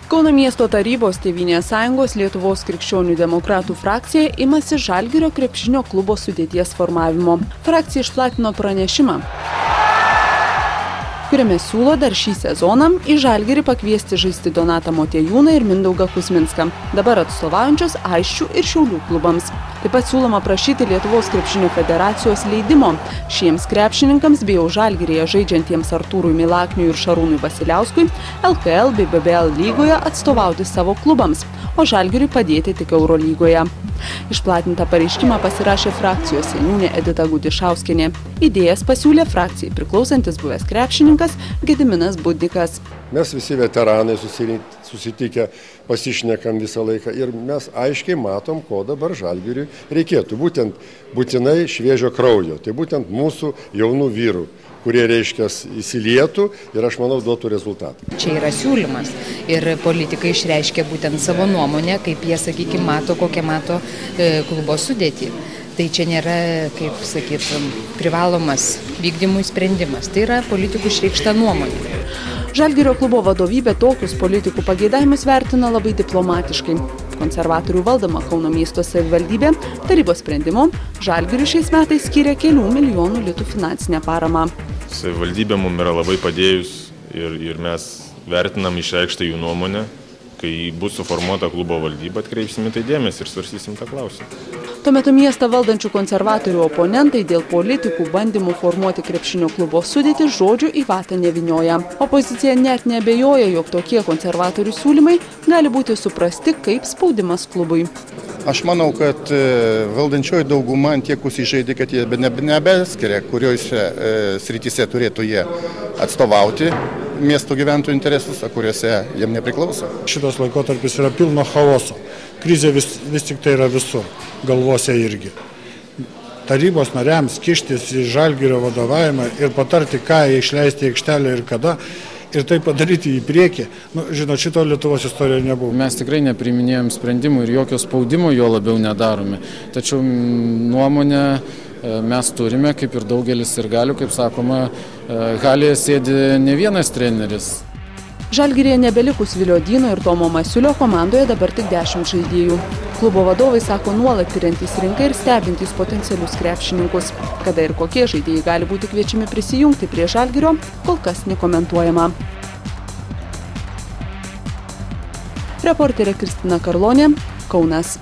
Kauno miesto tarybos Tėvynės sąjungos Lietuvos krikščionių demokratų frakcija imasi Žalgirio krepšinio klubo sudėties formavimo. Frakcija išplatino pranešimą, kuriame siūlo dar šį sezoną į Žalgirį pakviesti žaisti Donatą Motiejūną ir Mindaugą Kuzminską, dabar atstovaujančius Aisčių ir Šiaulių klubams. Taip pat siūloma prašyti Lietuvos krepšinio federacijos leidimo šiems krepšininkams bei jau Žalgiryje žaidžiantiems Artūrui Milakniui ir Šarūnui Vasiliauskui LKL bei BBL lygoje atstovauti savo klubams, o Žalgiriui padėti tik Eurolygoje. Išplatintą pareiškimą pasirašė frakcijos seniūnė Edita Gudišauskienė. Idėjas pasiūlė frakcijai priklausantis buvęs krepšininkas Gediminas Budikas. Mes visi veteranai susitikę, pasišnekam visą laiką ir mes aiškiai matom, ko dabar Žalgiriui reikėtų. Būtinai šviežio kraujo, tai būtent mūsų jaunų vyrų, kurie įsilietų ir aš manau duotų rezultatą. Čia yra siūlymas ir politikai išreiškia būtent savo nuomonę, kaip jie, sakykime, mato, kokią mato klubo sudėtį. Tai čia nėra, kaip sakytum, privalomas vykdymui sprendimas, tai yra politikų išreikšta nuomonė. Žalgirio klubo vadovybė tokius politikų pageidavimus vertina labai diplomatiškai. Konservatorių valdoma Kauno miesto savivaldybė tarybos sprendimu Žalgiriui šiais metais skyrė kelių milijonų litų finansinę paramą. Savivaldybė mums yra labai padėjus ir mes vertinam išreikštą jų nuomonę. Kai bus suformuota klubo valdyba, atkreipsime tai dėmesį ir svarstysim tą klausimą. Tuo metu miestą valdančių konservatorių oponentai dėl politikų bandymų formuoti krepšinio klubo sudėtį žodžių į vatą nevynioja. Opozicija net neabejoja, jog tokie konservatorių siūlymai gali būti suprasti kaip spaudimas klubui. Aš manau, kad valdančioji dauguma tiek užsižaidė, kad jie nebeskiria, kuriuose srityse turėtų jie atstovauti miesto gyventojų interesus, o kuriuose jiem nepriklauso. Šitas laikotarpis yra pilno chaoso. Krizė vis tik tai yra visur, galvose irgi. Tarybos nariams kištis į Žalgirio vadovavimą ir patarti, ką išleisti į aikštelę ir kada, ir tai padaryti į priekį. Žinot, šito Lietuvos istorijoje nebuvo. Mes tikrai nepriiminėjom sprendimų ir jokio spaudimo jo labiau nedarome. Tačiau nuomonę mes turime, kaip ir daugelis sirgalių, kaip sakoma, halėje sėdi ne vienas treneris. Žalgiryje nebelikus Viliodyno ir Tomo Masiulio komandoje dabar tik 10 žaidėjų. Klubo vadovai sako nuolat tiriantys rinką ir stebintys potencialius krepšininkus. Kada ir kokie žaidėjai gali būti kviečiami prisijungti prie Žalgirio, kol kas nekomentuojama. Reporterė Kristina Karlonė, Kaunas.